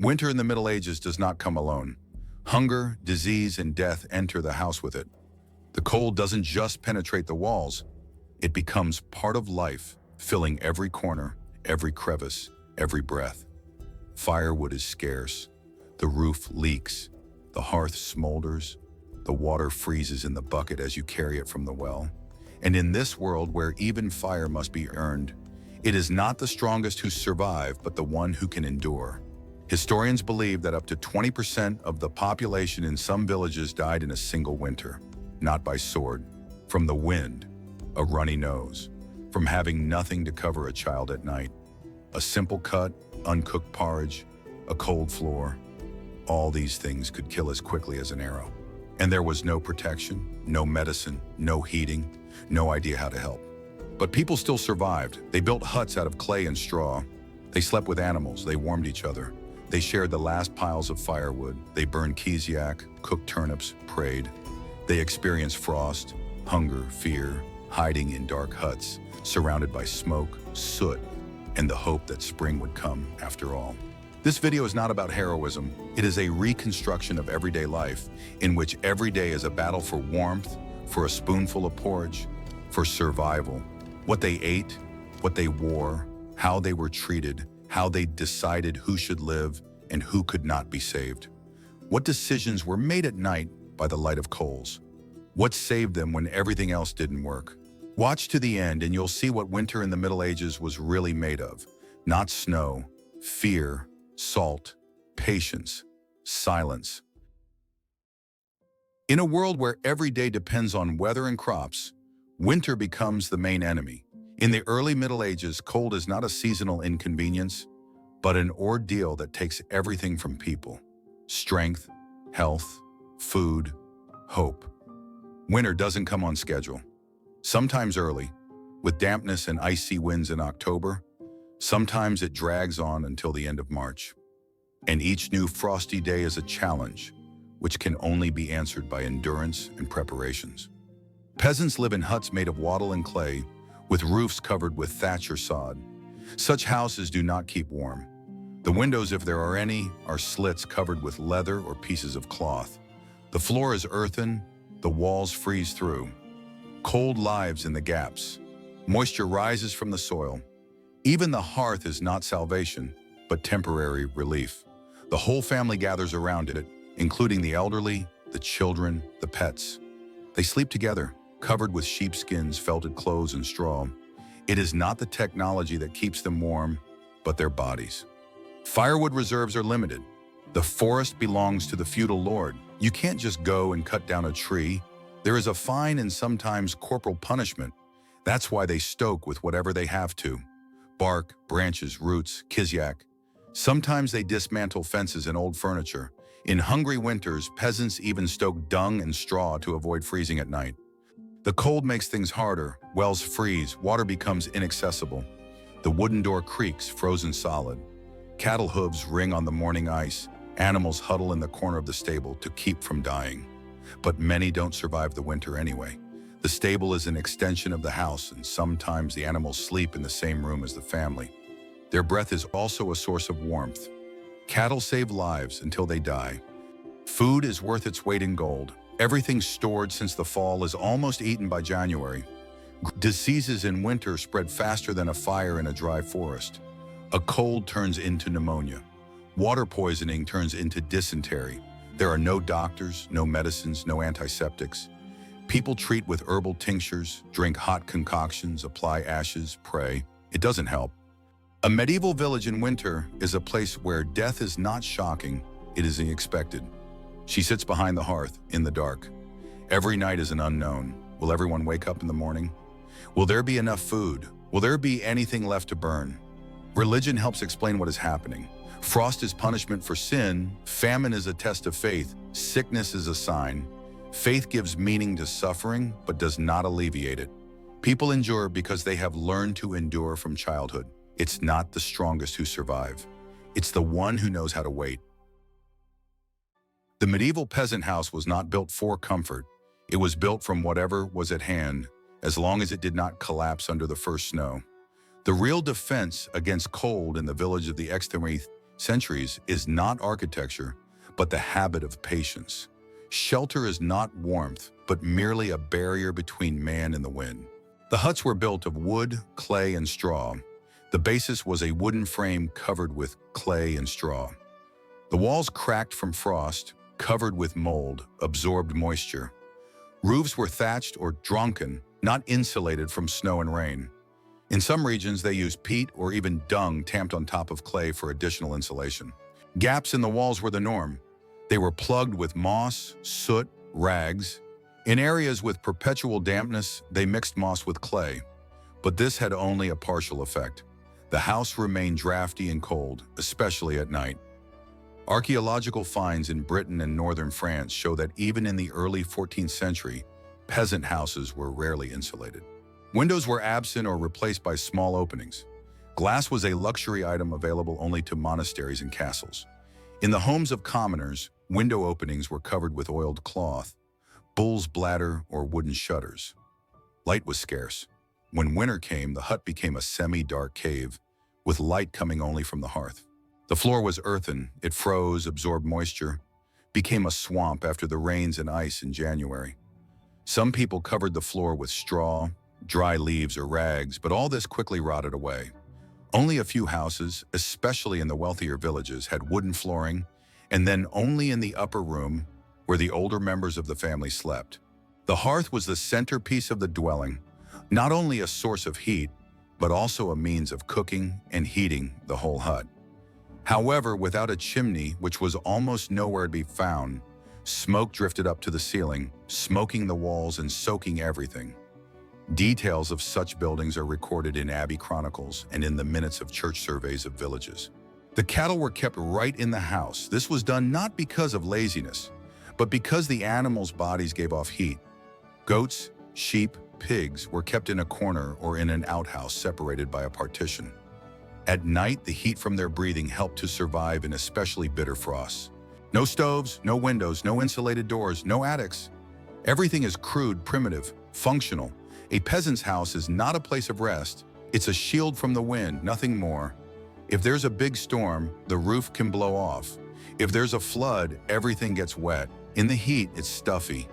Winter in the Middle Ages does not come alone. Hunger, disease, and death enter the house with it. The cold doesn't just penetrate the walls, it becomes part of life, filling every corner, every crevice, every breath. Firewood is scarce, the roof leaks, the hearth smolders, the water freezes in the bucket as you carry it from the well. And in this world where even fire must be earned, it is not the strongest who survive, but the one who can endure. Historians believe that up to 20% of the population in some villages died in a single winter, not by sword, from the wind, a runny nose, from having nothing to cover a child at night, a simple cut, uncooked porridge, a cold floor. All these things could kill as quickly as an arrow. And there was no protection, no medicine, no heating, no idea how to help. But people still survived. They built huts out of clay and straw. They slept with animals, they warmed each other. They shared the last piles of firewood. They burned kiziak, cooked turnips, prayed. They experienced frost, hunger, fear, hiding in dark huts, surrounded by smoke, soot, and the hope that spring would come after all. This video is not about heroism. It is a reconstruction of everyday life, in which every day is a battle for warmth, for a spoonful of porridge, for survival. What they ate, what they wore, how they were treated, how they decided who should live and who could not be saved. What decisions were made at night by the light of coals? What saved them when everything else didn't work? Watch to the end and you'll see what winter in the Middle Ages was really made of. Not snow, fear, salt, patience, silence. In a world where every day depends on weather and crops, winter becomes the main enemy. In the early Middle Ages, cold is not a seasonal inconvenience, but an ordeal that takes everything from people: strength, health, food, hope. Winter doesn't come on schedule. Sometimes early, with dampness and icy winds in October. Sometimes it drags on until the end of March. And each new frosty day is a challenge, which can only be answered by endurance and preparations. Peasants live in huts made of wattle and clay, with roofs covered with thatch or sod. Such houses do not keep warm. The windows, if there are any, are slits covered with leather or pieces of cloth. The floor is earthen, the walls freeze through. Cold lives in the gaps. Moisture rises from the soil. Even the hearth is not salvation, but temporary relief. The whole family gathers around it, including the elderly, the children, the pets. They sleep together, covered with sheepskins, felted clothes, and straw. It is not the technology that keeps them warm, but their bodies. Firewood reserves are limited. The forest belongs to the feudal lord. You can't just go and cut down a tree. There is a fine and sometimes corporal punishment. That's why they stoke with whatever they have to. Bark, branches, roots, kiziak. Sometimes they dismantle fences and old furniture. In hungry winters, peasants even stoke dung and straw to avoid freezing at night. The cold makes things harder. Wells freeze, water becomes inaccessible. The wooden door creaks, frozen solid. Cattle hooves ring on the morning ice. Animals huddle in the corner of the stable to keep from dying. But many don't survive the winter anyway. The stable is an extension of the house, and sometimes the animals sleep in the same room as the family. Their breath is also a source of warmth. Cattle save lives until they die. Food is worth its weight in gold. Everything stored since the fall is almost eaten by January. Diseases in winter spread faster than a fire in a dry forest. A cold turns into pneumonia. Water poisoning turns into dysentery. There are no doctors, no medicines, no antiseptics. People treat with herbal tinctures, drink hot concoctions, apply ashes, pray. It doesn't help. A medieval village in winter is a place where death is not shocking, it is unexpected. She sits behind the hearth, in the dark. Every night is an unknown. Will everyone wake up in the morning? Will there be enough food? Will there be anything left to burn? Religion helps explain what is happening. Frost is punishment for sin, famine is a test of faith, sickness is a sign. Faith gives meaning to suffering, but does not alleviate it. People endure because they have learned to endure from childhood. It's not the strongest who survive. It's the one who knows how to wait. The medieval peasant house was not built for comfort. It was built from whatever was at hand, as long as it did not collapse under the first snow. The real defense against cold in the village of the extremity centuries is not architecture, but the habit of patience. Shelter is not warmth, but merely a barrier between man and the wind. The huts were built of wood, clay, and straw. The basis was a wooden frame covered with clay and straw. The walls cracked from frost, covered with mold, absorbed moisture. Roofs were thatched or drunken, not insulated from snow and rain. In some regions, they used peat or even dung tamped on top of clay for additional insulation. Gaps in the walls were the norm. They were plugged with moss, soot, rags. In areas with perpetual dampness, they mixed moss with clay. But this had only a partial effect. The house remained drafty and cold, especially at night. Archaeological finds in Britain and northern France show that even in the early 14th century, peasant houses were rarely insulated. Windows were absent or replaced by small openings. Glass was a luxury item available only to monasteries and castles. In the homes of commoners, window openings were covered with oiled cloth, bull's bladder, or wooden shutters. Light was scarce. When winter came, the hut became a semi-dark cave, with light coming only from the hearth. The floor was earthen, it froze, absorbed moisture, became a swamp after the rains and ice in January. Some people covered the floor with straw, dry leaves, or rags, but all this quickly rotted away. Only a few houses, especially in the wealthier villages, had wooden flooring, and then only in the upper room, where the older members of the family slept. The hearth was the centerpiece of the dwelling, not only a source of heat, but also a means of cooking and heating the whole hut. However, without a chimney, which was almost nowhere to be found, smoke drifted up to the ceiling, smoking the walls and soaking everything. Details of such buildings are recorded in abbey chronicles and in the minutes of church surveys of villages. The cattle were kept right in the house. This was done not because of laziness, but because the animals' bodies gave off heat. Goats, sheep, pigs were kept in a corner or in an outhouse separated by a partition. At night, the heat from their breathing helped to survive in especially bitter frosts. No stoves, no windows, no insulated doors, no attics. Everything is crude, primitive, functional. A peasant's house is not a place of rest. It's a shield from the wind, nothing more. If there's a big storm, the roof can blow off. If there's a flood, everything gets wet. In the heat, it's stuffy.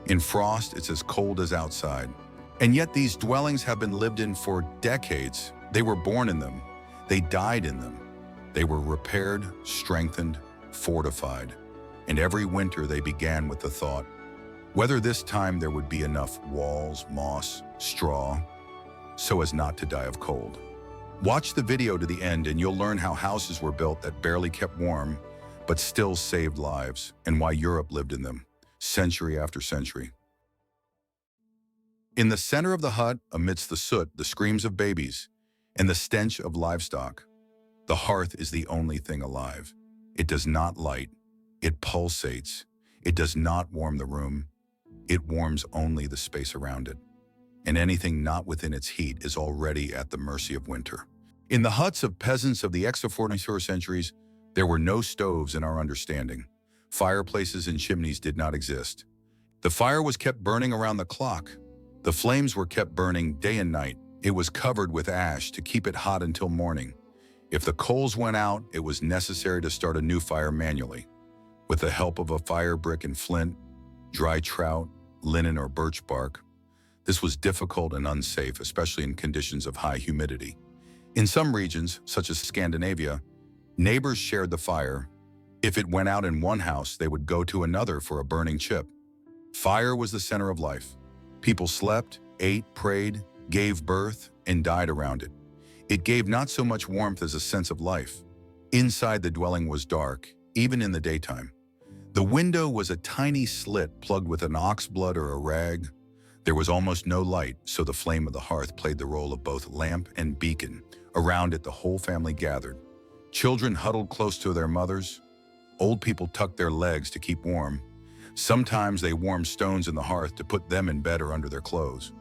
In frost, it's as cold as outside. And yet these dwellings have been lived in for decades. They were born in them. They died in them. They were repaired, strengthened, fortified. And every winter they began with the thought, whether this time there would be enough walls, moss, straw, so as not to die of cold. Watch the video to the end and you'll learn how houses were built that barely kept warm, but still saved lives, and why Europe lived in them, century after century. In the center of the hut, amidst the soot, the screams of babies, and the stench of livestock, the hearth is the only thing alive. It does not light. It pulsates. It does not warm the room. It warms only the space around it. And anything not within its heat is already at the mercy of winter. In the huts of peasants of the ex-14th centuries, there were no stoves in our understanding. Fireplaces and chimneys did not exist. The fire was kept burning around the clock. The flames were kept burning day and night. It was covered with ash to keep it hot until morning. If the coals went out, it was necessary to start a new fire manually. With the help of a fire brick and flint, dry trout, linen, or birch bark. This was difficult and unsafe, especially in conditions of high humidity. In some regions, such as Scandinavia, neighbors shared the fire. If it went out in one house, they would go to another for a burning chip. Fire was the center of life. People slept, ate, prayed, gave birth, and died around it. It gave not so much warmth as a sense of life. Inside the dwelling was dark, even in the daytime. The window was a tiny slit plugged with an ox blood or a rag. There was almost no light, so the flame of the hearth played the role of both lamp and beacon. Around it, the whole family gathered. Children huddled close to their mothers. Old people tucked their legs to keep warm. Sometimes they warmed stones in the hearth to put them in bed or under their clothes.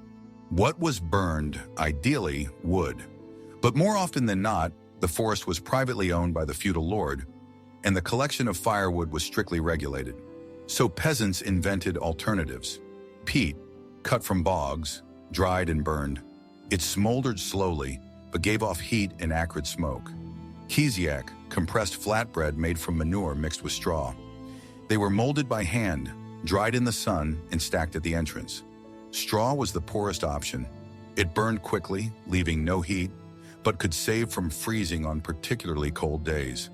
What was burned, ideally, wood. But more often than not, the forest was privately owned by the feudal lord, and the collection of firewood was strictly regulated. So peasants invented alternatives. Peat, cut from bogs, dried and burned. It smoldered slowly, but gave off heat and acrid smoke. Kiziak, compressed flatbread made from manure mixed with straw. They were molded by hand, dried in the sun, and stacked at the entrance. Straw was the poorest option. It burned quickly, leaving no heat, but could save from freezing on particularly cold days.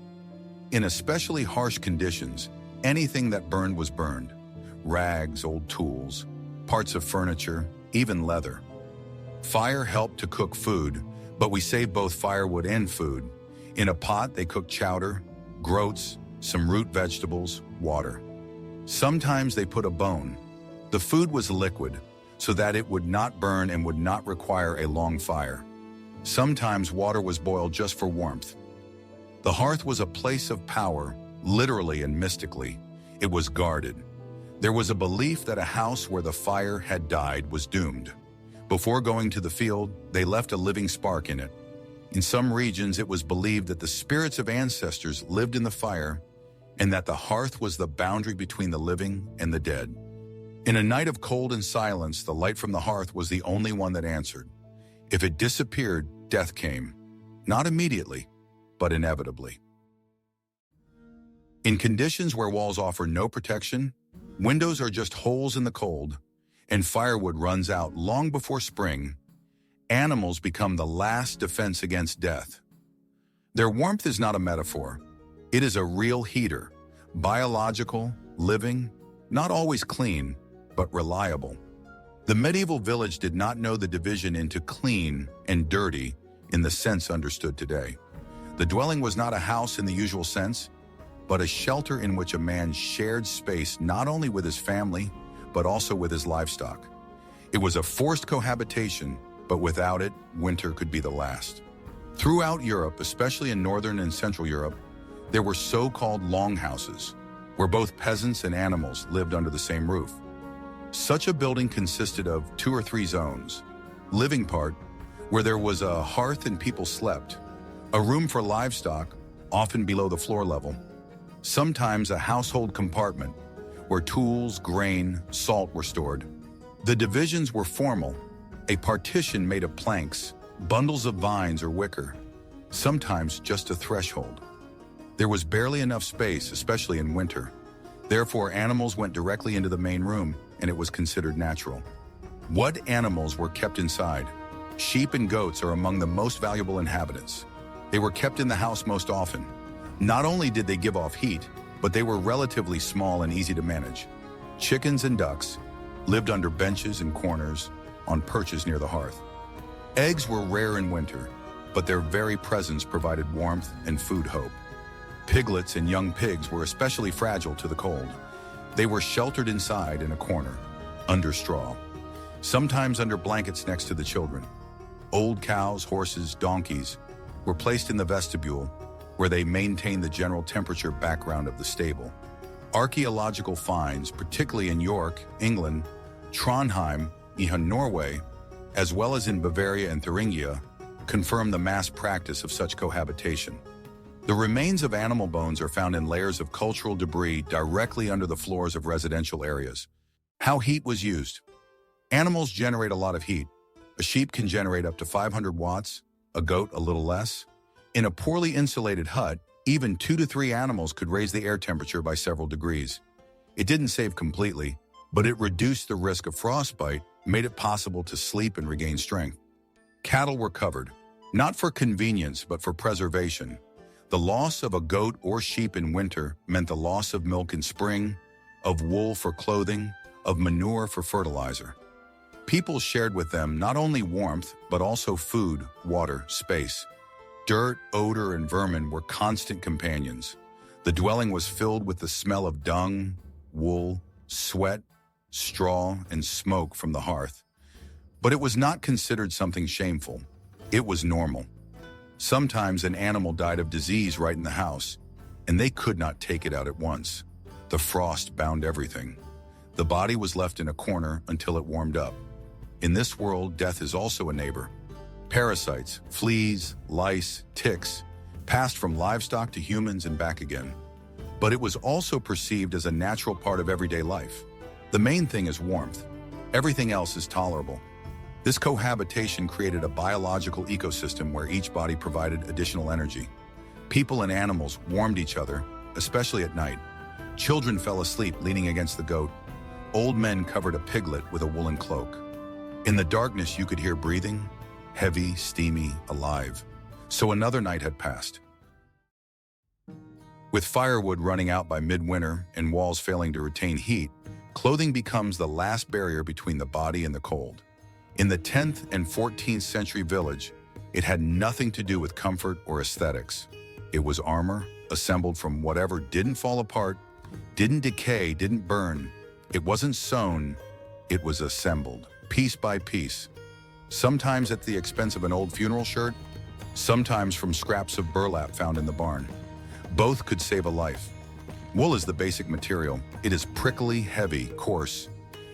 In especially harsh conditions, anything that burned was burned. Rags, old tools, parts of furniture, even leather. Fire helped to cook food, but we saved both firewood and food. In a pot, they cooked chowder, groats, some root vegetables, water. Sometimes they put a bone. The food was liquid, so that it would not burn and would not require a long fire. Sometimes water was boiled just for warmth. The hearth was a place of power, literally and mystically. It was guarded. There was a belief that a house where the fire had died was doomed. Before going to the field, they left a living spark in it. In some regions, it was believed that the spirits of ancestors lived in the fire and that the hearth was the boundary between the living and the dead. In a night of cold and silence, the light from the hearth was the only one that answered. If it disappeared, death came. Not immediately, but inevitably. In conditions where walls offer no protection, windows are just holes in the cold, and firewood runs out long before spring, animals become the last defense against death. Their warmth is not a metaphor. It is a real heater, biological, living, not always clean, but reliable. The medieval village did not know the division into clean and dirty in the sense understood today. The dwelling was not a house in the usual sense, but a shelter in which a man shared space not only with his family, but also with his livestock. It was a forced cohabitation, but without it, winter could be the last. Throughout Europe, especially in Northern and Central Europe, there were so-called longhouses, where both peasants and animals lived under the same roof. Such a building consisted of 2 or 3 zones. Living part, where there was a hearth and people slept. A room for livestock, often below the floor level. Sometimes a household compartment, where tools, grain, salt were stored. The divisions were formal, a partition made of planks, bundles of vines or wicker, sometimes just a threshold. There was barely enough space, especially in winter. Therefore, animals went directly into the main room, and it was considered natural. What animals were kept inside? Sheep and goats are among the most valuable inhabitants. They were kept in the house most often. Not only did they give off heat, but they were relatively small and easy to manage. Chickens and ducks lived under benches and corners, on perches near the hearth. Eggs were rare in winter, but their very presence provided warmth and food hope. Piglets and young pigs were especially fragile to the cold. They were sheltered inside in a corner, under straw, sometimes under blankets next to the children. Old cows, horses, donkeys were placed in the vestibule, where they maintained the general temperature background of the stable. Archaeological finds, particularly in York, England, Trondheim, and Norway, as well as in Bavaria and Thuringia, confirm the mass practice of such cohabitation. The remains of animal bones are found in layers of cultural debris directly under the floors of residential areas. How heat was used. Animals generate a lot of heat. A sheep can generate up to 500 watts, a goat a little less. In a poorly insulated hut, even 2 to 3 animals could raise the air temperature by several degrees. It didn't save completely, but it reduced the risk of frostbite, made it possible to sleep and regain strength. Cattle were covered, not for convenience but for preservation. The loss of a goat or sheep in winter meant the loss of milk in spring, of wool for clothing, of manure for fertilizer. People shared with them not only warmth, but also food, water, space. Dirt, odor, and vermin were constant companions. The dwelling was filled with the smell of dung, wool, sweat, straw, and smoke from the hearth. But it was not considered something shameful. It was normal. Sometimes an animal died of disease right in the house, and they could not take it out at once. The frost bound everything. The body was left in a corner until it warmed up. In this world, death is also a neighbor. Parasites, fleas, lice, ticks, passed from livestock to humans and back again. But it was also perceived as a natural part of everyday life. The main thing is warmth. Everything else is tolerable. This cohabitation created a biological ecosystem where each body provided additional energy. People and animals warmed each other, especially at night. Children fell asleep leaning against the goat. Old men covered a piglet with a woolen cloak. In the darkness, you could hear breathing, heavy, steamy, alive. So another night had passed. With firewood running out by midwinter and walls failing to retain heat, clothing becomes the last barrier between the body and the cold. In the 10th and 14th century village, it had nothing to do with comfort or aesthetics. It was armor, assembled from whatever didn't fall apart, didn't decay, didn't burn. It wasn't sewn, it was assembled, piece by piece. Sometimes at the expense of an old funeral shirt, sometimes from scraps of burlap found in the barn. Both could save a life. Wool is the basic material. It is prickly, heavy, coarse.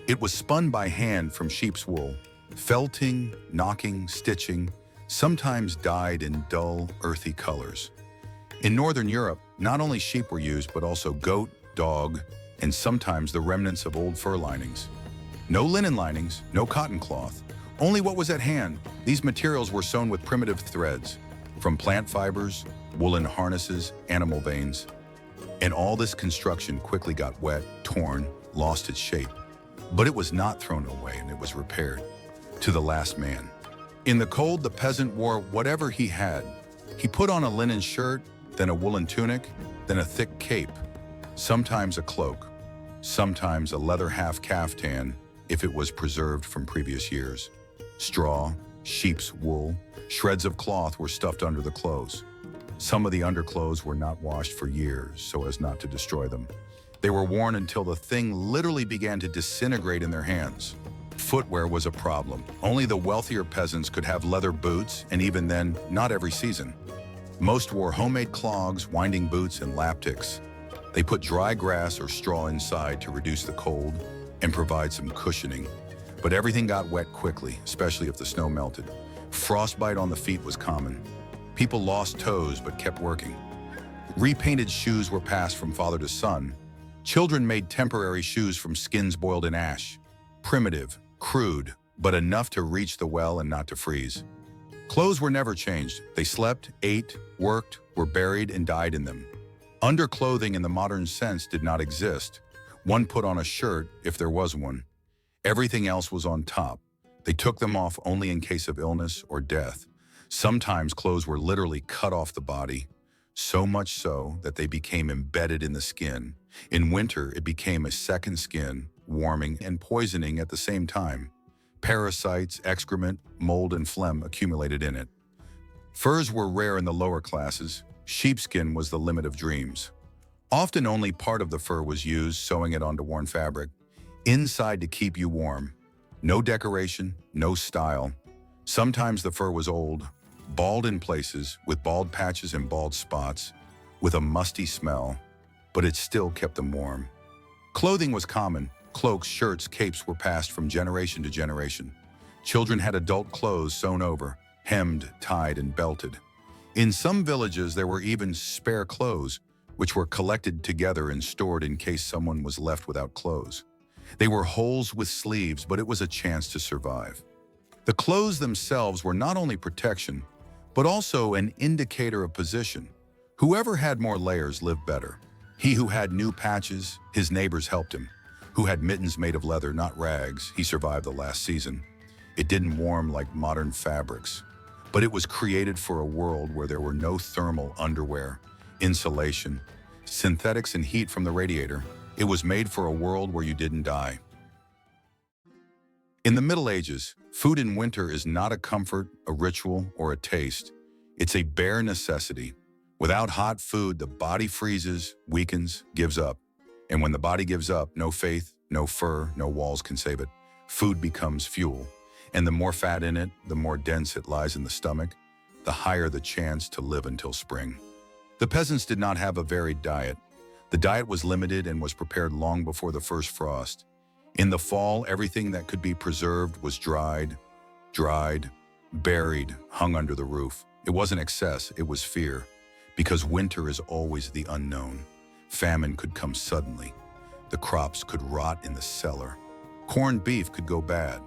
It was spun by hand from sheep's wool, felting, knocking, stitching, sometimes dyed in dull, earthy colors. In Northern Europe, not only sheep were used, but also goat, dog, and sometimes the remnants of old fur linings. No linen linings, no cotton cloth, only what was at hand. These materials were sewn with primitive threads, from plant fibers, woolen harnesses, animal veins. And all this construction quickly got wet, torn, lost its shape. But it was not thrown away, and it was repaired to the last man. In the cold, the peasant wore whatever he had. He put on a linen shirt, then a woolen tunic, then a thick cape, sometimes a cloak, sometimes a leather half caftan if it was preserved from previous years. Straw, sheep's wool, shreds of cloth were stuffed under the clothes. Some of the underclothes were not washed for years so as not to destroy them. They were worn until the thing literally began to disintegrate in their hands. Footwear was a problem. Only the wealthier peasants could have leather boots, and even then, not every season. Most wore homemade clogs, winding boots, and lapticks. They put dry grass or straw inside to reduce the cold and provide some cushioning. But everything got wet quickly, especially if the snow melted. Frostbite on the feet was common. People lost toes but kept working. Repainted shoes were passed from father to son. Children made temporary shoes from skins boiled in ash. Primitive, crude, but enough to reach the well and not to freeze. Clothes were never changed. They slept, ate, worked, were buried, and died in them. Underclothing in the modern sense did not exist. One put on a shirt, if there was one. Everything else was on top. They took them off only in case of illness or death. Sometimes clothes were literally cut off the body, so much so that they became embedded in the skin. In winter, it became a second skin, warming and poisoning at the same time. Parasites, excrement, mold, and phlegm accumulated in it. Furs were rare in the lower classes. Sheepskin was the limit of dreams. Often only part of the fur was used, sewing it onto worn fabric. Inside to keep you warm. No decoration, no style. Sometimes the fur was old, bald in places, with bald patches and bald spots, with a musty smell, but it still kept them warm. Clothing was common. Cloaks, shirts, capes were passed from generation to generation. Children had adult clothes sewn over, hemmed, tied, and belted. In some villages, there were even spare clothes, which were collected together and stored in case someone was left without clothes. They were holes with sleeves, but it was a chance to survive. The clothes themselves were not only protection, but also an indicator of position. Whoever had more layers lived better. He who had new patches, his neighbors helped him. Who had mittens made of leather, not rags, he survived the last season. It didn't warm like modern fabrics, but it was created for a world where there were no thermal underwear, insulation, synthetics, and heat from the radiator. It was made for a world where you didn't die. In the Middle Ages, food in winter is not a comfort, a ritual, or a taste. It's a bare necessity. Without hot food, the body freezes, weakens, gives up. And when the body gives up, no faith, no fur, no walls can save it. Food becomes fuel. And the more fat in it, the more dense it lies in the stomach, the higher the chance to live until spring. The peasants did not have a varied diet. The diet was limited and was prepared long before the first frost. In the fall, everything that could be preserved was dried, buried, hung under the roof. It wasn't excess, it was fear. Because winter is always the unknown. Famine could come suddenly. The crops could rot in the cellar. Corned beef could go bad.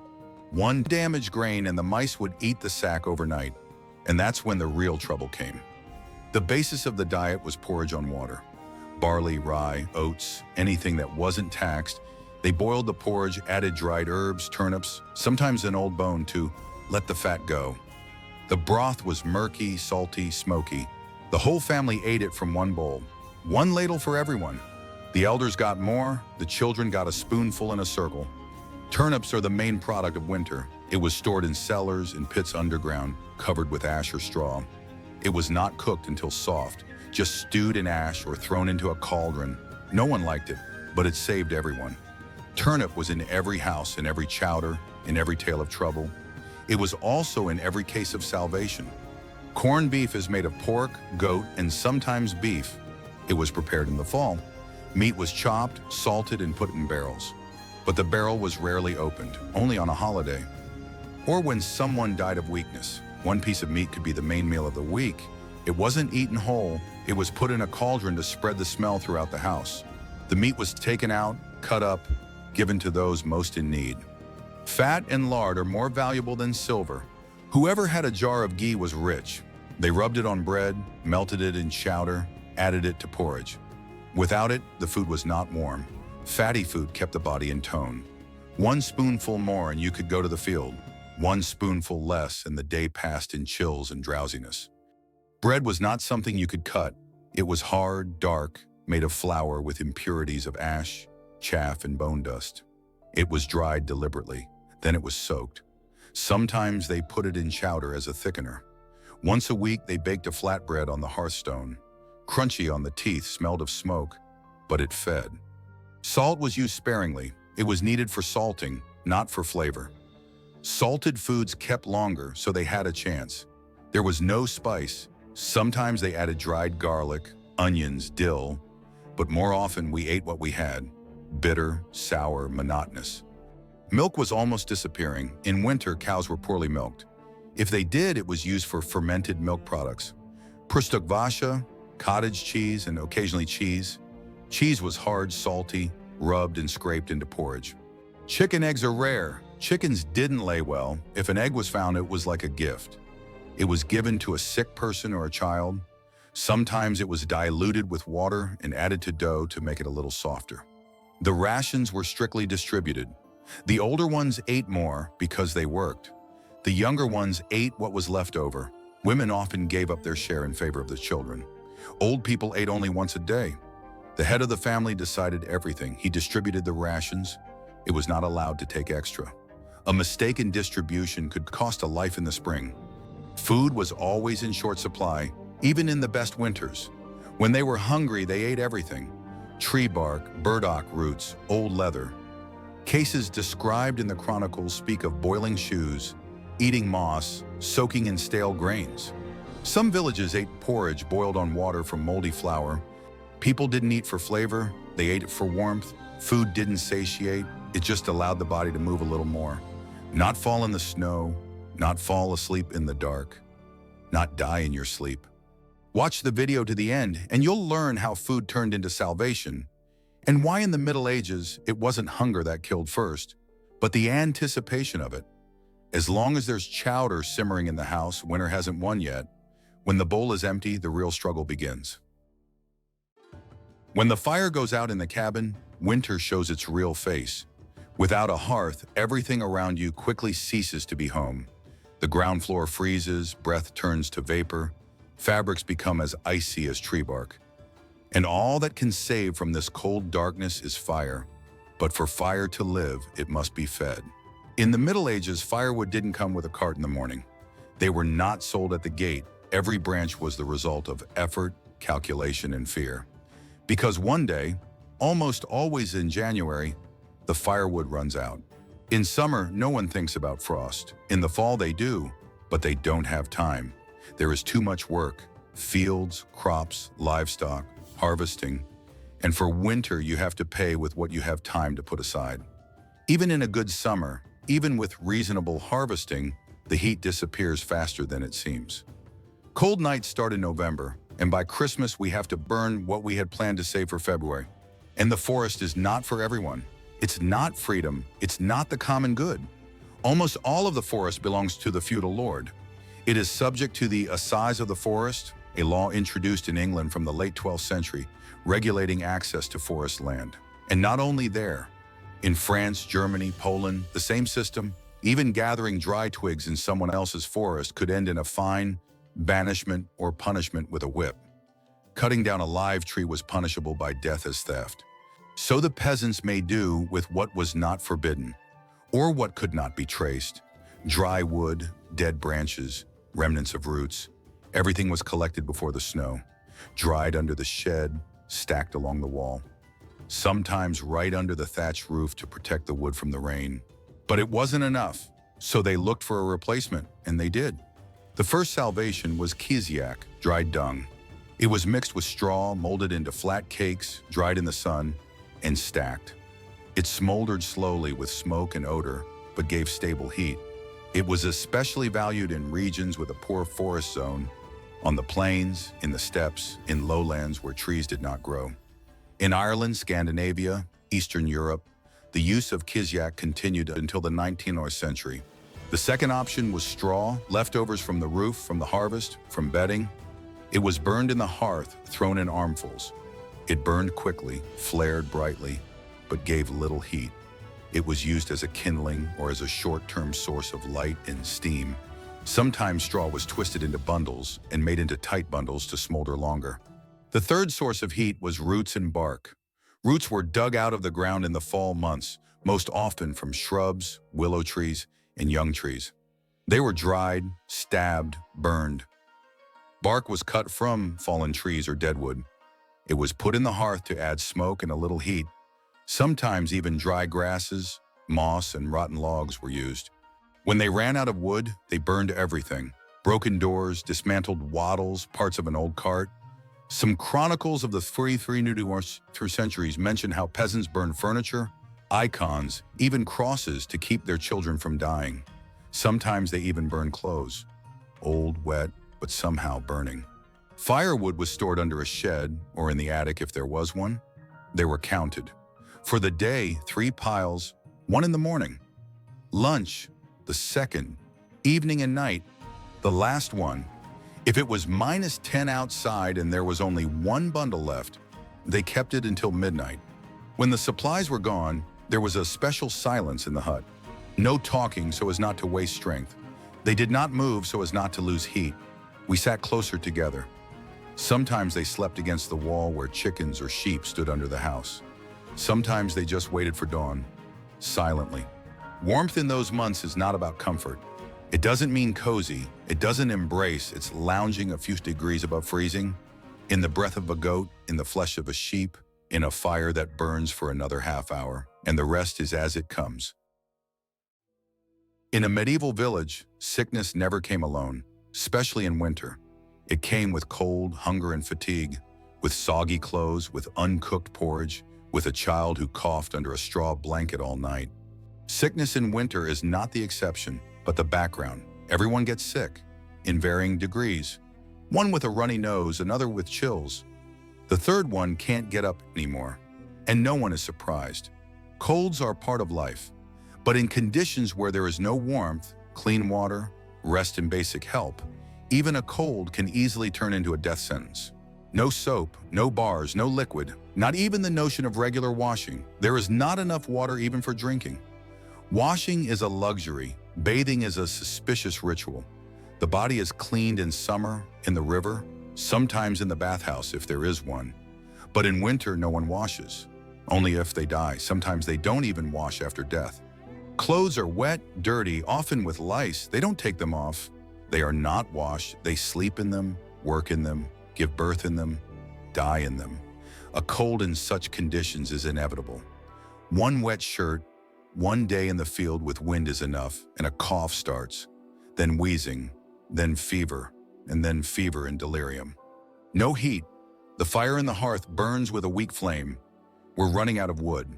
One damaged grain and the mice would eat the sack overnight. And that's when the real trouble came. The basis of the diet was porridge on water. Barley, rye, oats, anything that wasn't taxed. They boiled the porridge, added dried herbs, turnips, sometimes an old bone to let the fat go. The broth was murky, salty, smoky. The whole family ate it from one bowl. One ladle for everyone. The elders got more, the children got a spoonful in a circle. Turnips are the main product of winter. It was stored in cellars and pits underground, covered with ash or straw. It was not cooked until soft, just stewed in ash or thrown into a cauldron. No one liked it, but it saved everyone. Turnip was in every house, in every chowder, in every tale of trouble. It was also in every case of salvation. Corned beef is made of pork, goat, and sometimes beef. It was prepared in the fall. Meat was chopped, salted, and put in barrels. But the barrel was rarely opened, only on a holiday. Or when someone died of weakness. One piece of meat could be the main meal of the week. It wasn't eaten whole, it was put in a cauldron to spread the smell throughout the house. The meat was taken out, cut up, given to those most in need. Fat and lard are more valuable than silver. Whoever had a jar of ghee was rich. They rubbed it on bread, melted it in chowder, added it to porridge. Without it, the food was not warm. Fatty food kept the body in tone. One spoonful more and you could go to the field. One spoonful less and the day passed in chills and drowsiness. Bread was not something you could cut. It was hard, dark, made of flour with impurities of ash, chaff, and bone dust. It was dried deliberately, then it was soaked. Sometimes they put it in chowder as a thickener. Once a week they baked a flatbread on the hearthstone. Crunchy on the teeth, smelled of smoke, but it fed. Salt was used sparingly. It was needed for salting, not for flavor. Salted foods kept longer, so they had a chance. There was no spice. Sometimes they added dried garlic, onions, dill, but more often we ate what we had. Bitter, sour, monotonous. Milk was almost disappearing. In winter, cows were poorly milked. If they did, it was used for fermented milk products. Prostokvasha, cottage cheese, and occasionally cheese. Cheese was hard, salty, rubbed and scraped into porridge. Chicken eggs are rare. Chickens didn't lay well. If an egg was found, it was like a gift. It was given to a sick person or a child. Sometimes it was diluted with water and added to dough to make it a little softer. The rations were strictly distributed. The older ones ate more because they worked. The younger ones ate what was left over. Women often gave up their share in favor of the children. Old people ate only once a day. The head of the family decided everything. He distributed the rations. It was not allowed to take extra. A mistake in distribution could cost a life in the spring. Food was always in short supply, even in the best winters. When they were hungry, they ate everything. Tree bark, burdock roots, old leather. Cases described in the chronicles speak of boiling shoes, eating moss, soaking in stale grains. Some villages ate porridge boiled on water from moldy flour. People didn't eat for flavor, they ate it for warmth. Food didn't satiate, it just allowed the body to move a little more. Not fall in the snow, not fall asleep in the dark, not die in your sleep. Watch the video to the end and you'll learn how food turned into salvation and why in the Middle Ages it wasn't hunger that killed first, but the anticipation of it. As long as there's chowder simmering in the house, winter hasn't won yet. When the bowl is empty, the real struggle begins. When the fire goes out in the cabin, winter shows its real face. Without a hearth, everything around you quickly ceases to be home. The ground floor freezes, breath turns to vapor, fabrics become as icy as tree bark. And all that can save from this cold darkness is fire. But for fire to live, it must be fed. In the Middle Ages, firewood didn't come with a cart in the morning. They were not sold at the gate. Every branch was the result of effort, calculation, and fear. Because one day, almost always in January, the firewood runs out. In summer, no one thinks about frost. In the fall, they do, but they don't have time. There is too much work. Fields, crops, livestock, harvesting. And for winter, you have to pay with what you have time to put aside. Even in a good summer, even with reasonable harvesting, the heat disappears faster than it seems. Cold nights start in November, and by Christmas, we have to burn what we had planned to save for February. And the forest is not for everyone. It's not freedom. It's not the common good. Almost all of the forest belongs to the feudal lord. It is subject to the assize of the forest, a law introduced in England from the late 12th century, regulating access to forest land. And not only there, in France, Germany, Poland, the same system, even gathering dry twigs in someone else's forest could end in a fine, banishment, or punishment with a whip. Cutting down a live tree was punishable by death as theft. So the peasants made do with what was not forbidden, or what could not be traced. Dry wood, dead branches, remnants of roots. Everything was collected before the snow, dried under the shed, stacked along the wall, sometimes right under the thatched roof to protect the wood from the rain. But it wasn't enough, so they looked for a replacement, and they did. The first salvation was kiziak, dried dung. It was mixed with straw, molded into flat cakes, dried in the sun, and stacked. It smoldered slowly with smoke and odor, but gave stable heat. It was especially valued in regions with a poor forest zone, on the plains, in the steppes, in lowlands where trees did not grow. In Ireland, Scandinavia, Eastern Europe, the use of kiziak continued until the 19th century. The second option was straw, leftovers from the roof, from the harvest, from bedding. It was burned in the hearth, thrown in armfuls. It burned quickly, flared brightly, but gave little heat. It was used as a kindling or as a short-term source of light and steam. Sometimes straw was twisted into bundles and made into tight bundles to smolder longer. The third source of heat was roots and bark. Roots were dug out of the ground in the fall months, most often from shrubs, willow trees, and young trees. They were dried, stabbed, burned. Bark was cut from fallen trees or dead wood. It was put in the hearth to add smoke and a little heat. Sometimes even dry grasses, moss, and rotten logs were used. When they ran out of wood, they burned everything. Broken doors, dismantled wattles, parts of an old cart. Some chronicles of the three centuries mention how peasants burned furniture, icons, even crosses to keep their children from dying. Sometimes they even burned clothes. Old, wet, but somehow burning. Firewood was stored under a shed or in the attic if there was one. They were counted. For the day, 3 piles, 1 in the morning. Lunch, the second. Evening and night, the last one. If it was -10 outside and there was only 1 bundle left, they kept it until midnight. When the supplies were gone, there was a special silence in the hut. No talking so as not to waste strength. They did not move so as not to lose heat. We sat closer together. Sometimes they slept against the wall where chickens or sheep stood under the house. Sometimes they just waited for dawn, silently. Warmth in those months is not about comfort. It doesn't mean cozy. It doesn't embrace. It's lounging a few degrees above freezing, in the breath of a goat, in the flesh of a sheep, in a fire that burns for another half hour, and the rest is as it comes. In a medieval village, sickness never came alone, especially in winter. It came with cold, hunger, and fatigue, with soggy clothes, with uncooked porridge, with a child who coughed under a straw blanket all night. Sickness in winter is not the exception, but the background. Everyone gets sick, in varying degrees. One with a runny nose, another with chills. The third one can't get up anymore, and no one is surprised. Colds are part of life, but in conditions where there is no warmth, clean water, rest, and basic help, even a cold can easily turn into a death sentence. No soap, no bars, no liquid, not even the notion of regular washing. There is not enough water even for drinking. Washing is a luxury. Bathing is a suspicious ritual. The body is cleaned in summer, in the river, sometimes in the bathhouse if there is one. But in winter, no one washes. Only if they die. Sometimes they don't even wash after death. Clothes are wet, dirty, often with lice. They don't take them off. They are not washed. They sleep in them, work in them, give birth in them, die in them. A cold in such conditions is inevitable. One wet shirt, one day in the field with wind is enough, and a cough starts, then wheezing, then fever, and then fever and delirium. No heat. The fire in the hearth burns with a weak flame. We're running out of wood.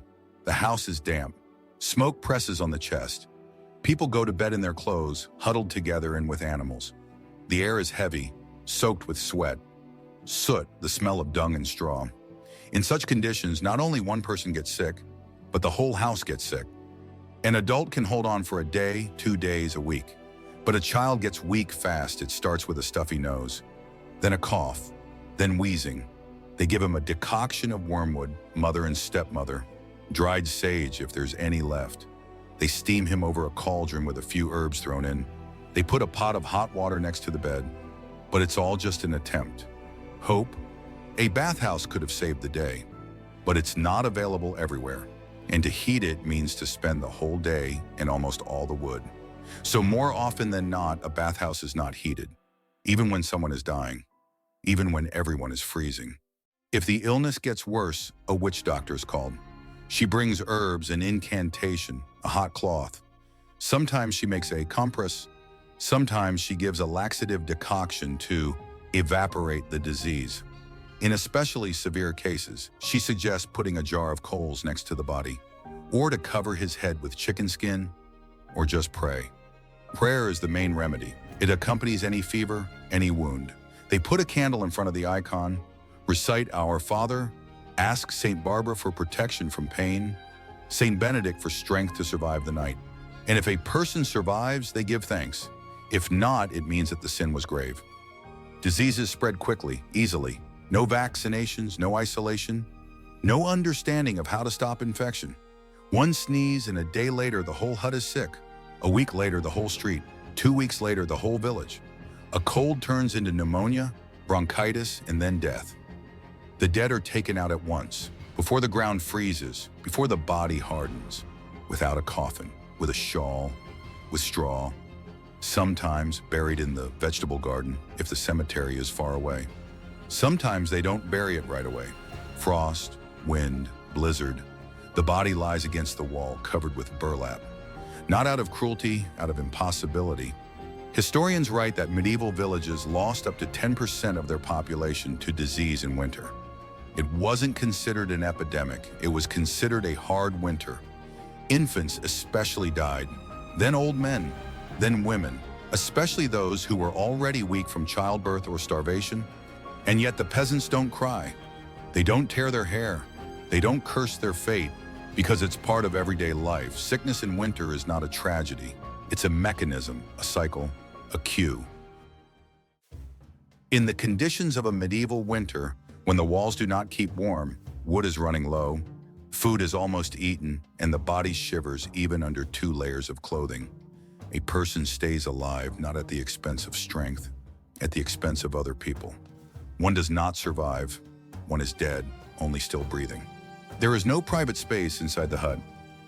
The house is damp. Smoke presses on the chest. People go to bed in their clothes, huddled together and with animals. The air is heavy, soaked with sweat. Soot, the smell of dung and straw. In such conditions, not only one person gets sick, but the whole house gets sick. An adult can hold on for a day, 2 days, a week. But a child gets weak fast. It starts with a stuffy nose. then a cough, then wheezing. They give him a decoction of wormwood, mother and stepmother, dried sage if there's any left. They steam him over a cauldron with a few herbs thrown in. They put a pot of hot water next to the bed, but it's all just an attempt. Hope? A bathhouse could have saved the day, but it's not available everywhere. And to heat it means to spend the whole day and almost all the wood. So more often than not, a bathhouse is not heated, even when someone is dying, even when everyone is freezing. If the illness gets worse, a witch doctor is called. She brings herbs, an incantation, a hot cloth. Sometimes she makes a compress. Sometimes she gives a laxative decoction to evaporate the disease. In especially severe cases, she suggests putting a jar of coals next to the body, or to cover his head with chicken skin, or just pray. Prayer is the main remedy. It accompanies any fever, any wound. They put a candle in front of the icon, recite Our Father, ask St. Barbara for protection from pain, St. Benedict for strength to survive the night. And if a person survives, they give thanks. If not, it means that the sin was grave. Diseases spread quickly, easily. No vaccinations, no isolation, no understanding of how to stop infection. One sneeze and a day later the whole hut is sick. A week later the whole street. 2 weeks later the whole village. A cold turns into pneumonia, bronchitis, and then death. The dead are taken out at once, before the ground freezes, before the body hardens, without a coffin, with a shawl, with straw, sometimes buried in the vegetable garden if the cemetery is far away. Sometimes they don't bury it right away. Frost, wind, blizzard. The body lies against the wall, covered with burlap. Not out of cruelty, out of impossibility. Historians write that medieval villages lost up to 10% of their population to disease in winter. It wasn't considered an epidemic. It was considered a hard winter. Infants especially died, then old men, then women, especially those who were already weak from childbirth or starvation. And yet the peasants don't cry. They don't tear their hair. They don't curse their fate because it's part of everyday life. Sickness in winter is not a tragedy. It's a mechanism, a cycle, a cue. In the conditions of a medieval winter, when the walls do not keep warm, wood is running low, food is almost eaten, and the body shivers even under 2 layers of clothing, a person stays alive not at the expense of strength, at the expense of other people. One does not survive. One is dead, only still breathing. There is no private space inside the hut.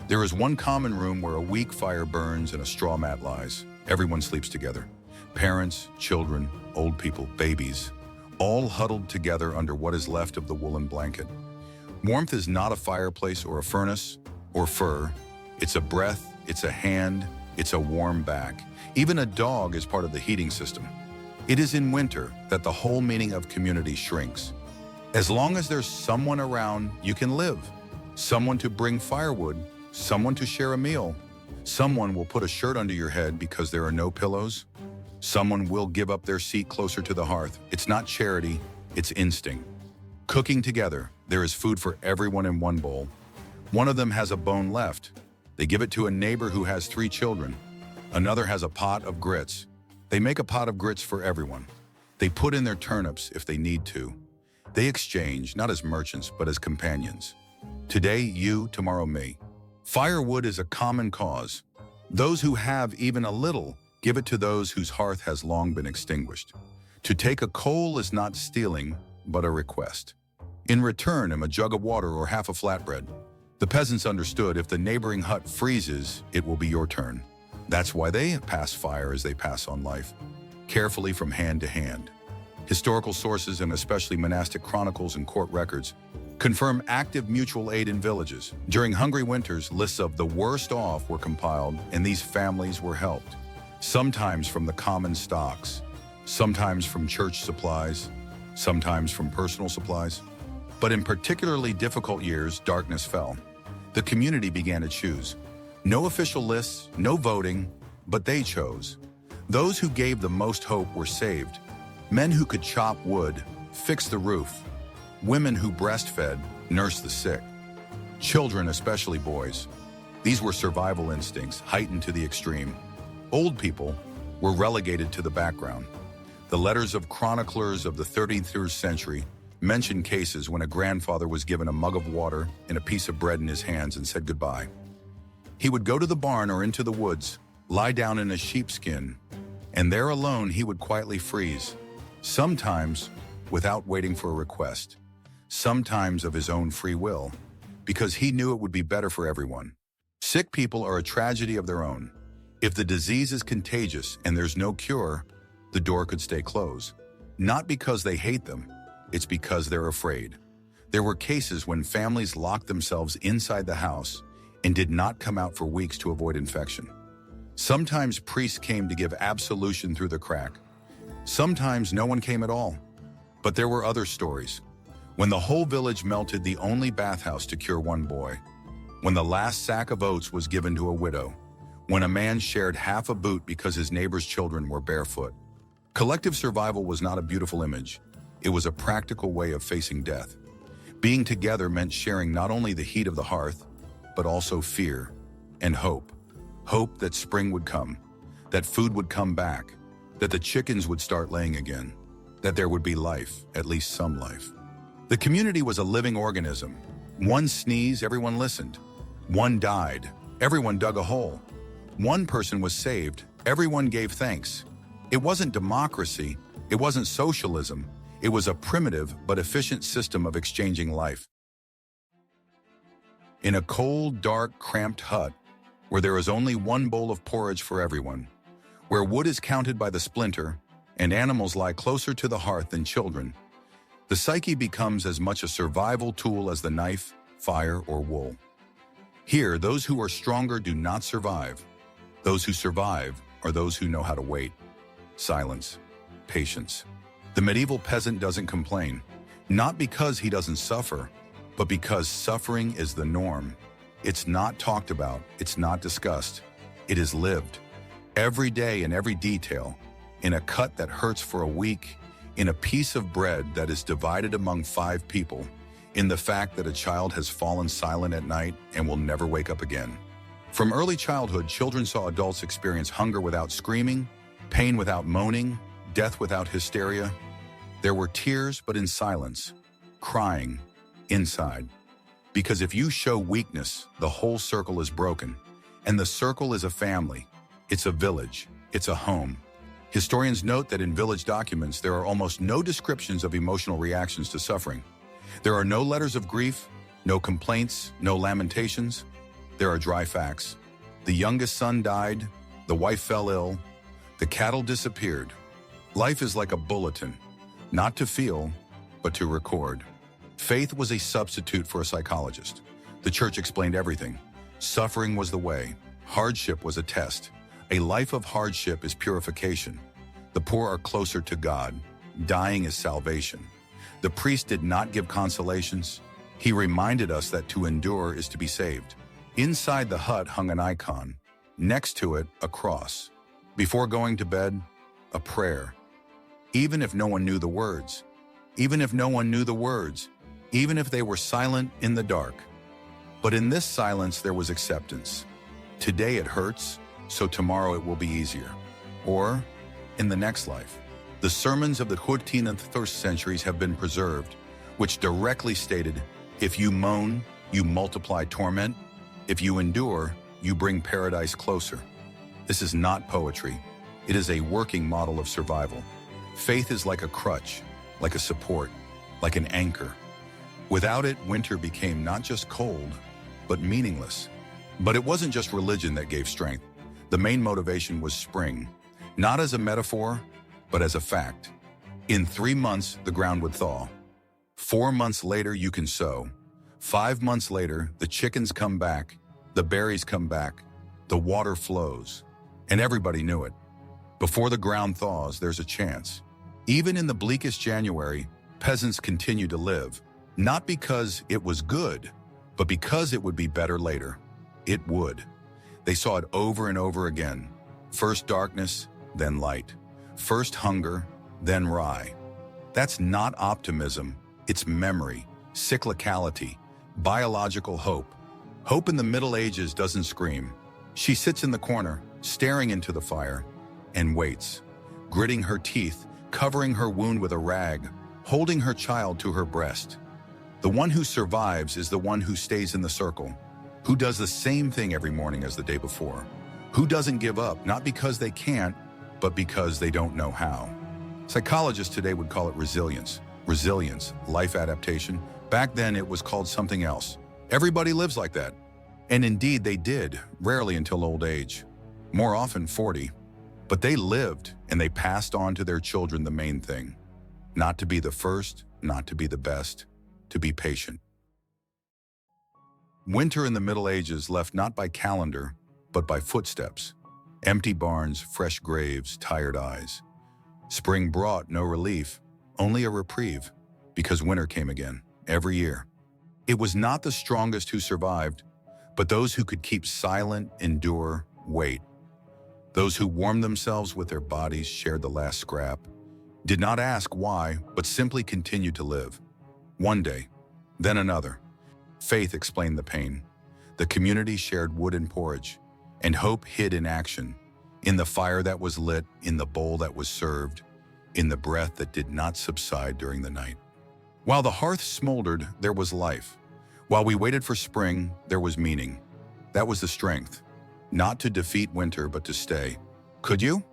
There is one common room where a weak fire burns and a straw mat lies. Everyone sleeps together. Parents, children, old people, babies, all huddled together under what is left of the woolen blanket. Warmth is not a fireplace or a furnace or fur. It's a breath, it's a hand, it's a warm back. Even a dog is part of the heating system. It is in winter that the whole meaning of community shrinks. As long as there's someone around, you can live. Someone to bring firewood, someone to share a meal. Someone will put a shirt under your head because there are no pillows. Someone will give up their seat closer to the hearth. It's not charity, it's instinct. Cooking together, there is food for everyone in one bowl. One of them has a bone left. They give it to a neighbor who has 3 children. Another has a pot of grits. They make a pot of grits for everyone. They put in their turnips if they need to. They exchange, not as merchants, but as companions. Today, you, tomorrow, me. Firewood is a common cause. Those who have even a little give it to those whose hearth has long been extinguished. To take a coal is not stealing, but a request. In return, a jug of water or half a flatbread. The peasants understood if the neighboring hut freezes, it will be your turn. That's why they pass fire as they pass on life, carefully from hand to hand. Historical sources, and especially monastic chronicles and court records, confirm active mutual aid in villages. During hungry winters, lists of the worst off were compiled, and these families were helped. Sometimes from the common stocks, sometimes from church supplies, sometimes from personal supplies. But in particularly difficult years, darkness fell. The community began to choose. No official lists, no voting, but they chose. Those who gave the most hope were saved. Men who could chop wood, fix the roof. Women who breastfed, nursed the sick. Children, especially boys. These were survival instincts heightened to the extreme. Old people were relegated to the background. The letters of chroniclers of the 13th century mention cases when a grandfather was given a mug of water and a piece of bread in his hands and said goodbye. He would go to the barn or into the woods, lie down in a sheepskin, and there alone he would quietly freeze, sometimes without waiting for a request, sometimes of his own free will, because he knew it would be better for everyone. Sick people are a tragedy of their own. If the disease is contagious and there's no cure, the door could stay closed. Not because they hate them, it's because they're afraid. There were cases when families locked themselves inside the house and did not come out for weeks to avoid infection. Sometimes priests came to give absolution through the crack. Sometimes no one came at all. But there were other stories. When the whole village melted the only bathhouse to cure one boy. When the last sack of oats was given to a widow. When a man shared half a boot because his neighbor's children were barefoot. Collective survival was not a beautiful image. It was a practical way of facing death. Being together meant sharing not only the heat of the hearth, but also fear and hope. Hope that spring would come, that food would come back, that the chickens would start laying again, that there would be life, at least some life. The community was a living organism. One sneezed, everyone listened. One died, everyone dug a hole. One person was saved, everyone gave thanks. It wasn't democracy, it wasn't socialism, it was a primitive but efficient system of exchanging life. In a cold, dark, cramped hut, where there is only one bowl of porridge for everyone, where wood is counted by the splinter and animals lie closer to the hearth than children, the psyche becomes as much a survival tool as the knife, fire, or wool. Here, those who are stronger do not survive. Those who survive are those who know how to wait. Silence, patience. The medieval peasant doesn't complain, not because he doesn't suffer, but because suffering is the norm. It's not talked about, it's not discussed. It is lived. Every day in every detail, in a cut that hurts for a week, in a piece of bread that is divided among 5 people, in the fact that a child has fallen silent at night and will never wake up again. From early childhood, children saw adults experience hunger without screaming, pain without moaning, death without hysteria. There were tears, but in silence, crying, inside. Because if you show weakness, the whole circle is broken. And the circle is a family. It's a village. It's a home. Historians note that in village documents, there are almost no descriptions of emotional reactions to suffering. There are no letters of grief, no complaints, no lamentations. There are dry facts. The youngest son died, the wife fell ill, the cattle disappeared. Life is like a bulletin, not to feel, but to record. Faith was a substitute for a psychologist. The church explained everything. Suffering was the way. Hardship was a test. A life of hardship is purification. The poor are closer to God. Dying is salvation. The priest did not give consolations. He reminded us that to endure is to be saved. Inside the hut hung an icon. Next to it, a cross. Before going to bed, a prayer. Even if no one knew the words. Even if no one knew the words. Even if they were silent in the dark. But in this silence there was acceptance. Today it hurts, so tomorrow it will be easier. Or, in the next life. The sermons of the 14th and 13th centuries have been preserved, which directly stated, if you moan, you multiply torment. If you endure, you bring paradise closer. This is not poetry. It is a working model of survival. Faith is like a crutch, like a support, like an anchor. Without it, winter became not just cold, but meaningless. But it wasn't just religion that gave strength. The main motivation was spring, not as a metaphor, but as a fact. In 3 months, the ground would thaw. 4 months later, you can sow. 5 months later, the chickens come back, the berries come back, the water flows. And everybody knew it. Before the ground thaws, there's a chance. Even in the bleakest January, peasants continued to live. Not because it was good, but because it would be better later. It would. They saw it over and over again. First darkness, then light. First hunger, then rye. That's not optimism, it's memory, cyclicality, biological hope. Hope in the Middle Ages doesn't scream. She sits in the corner, staring into the fire, and waits, gritting her teeth covering her wound with a rag, holding her child to her breast. The one who survives is the one who stays in the circle, who does the same thing every morning as the day before, who doesn't give up, not because they can't, but because they don't know how. Psychologists today would call it resilience. Resilience, life adaptation. Back then it was called something else. Everybody lives like that. And indeed they did, rarely until old age. More often 40. But they lived, and they passed on to their children the main thing. Not to be the first, not to be the best, to be patient. Winter in the Middle Ages left not by calendar, but by footsteps. Empty barns, fresh graves, tired eyes. Spring brought no relief, only a reprieve, because winter came again, every year. It was not the strongest who survived, but those who could keep silent, endure, wait. Those who warmed themselves with their bodies, shared the last scrap, did not ask why, but simply continued to live. One day, then another. Faith explained the pain. The community shared wood and porridge, and hope hid in action, in the fire that was lit, in the bowl that was served, in the breath that did not subside during the night. While the hearth smoldered, there was life. While we waited for spring, there was meaning. That was the strength. Not to defeat winter, but to stay. Could you?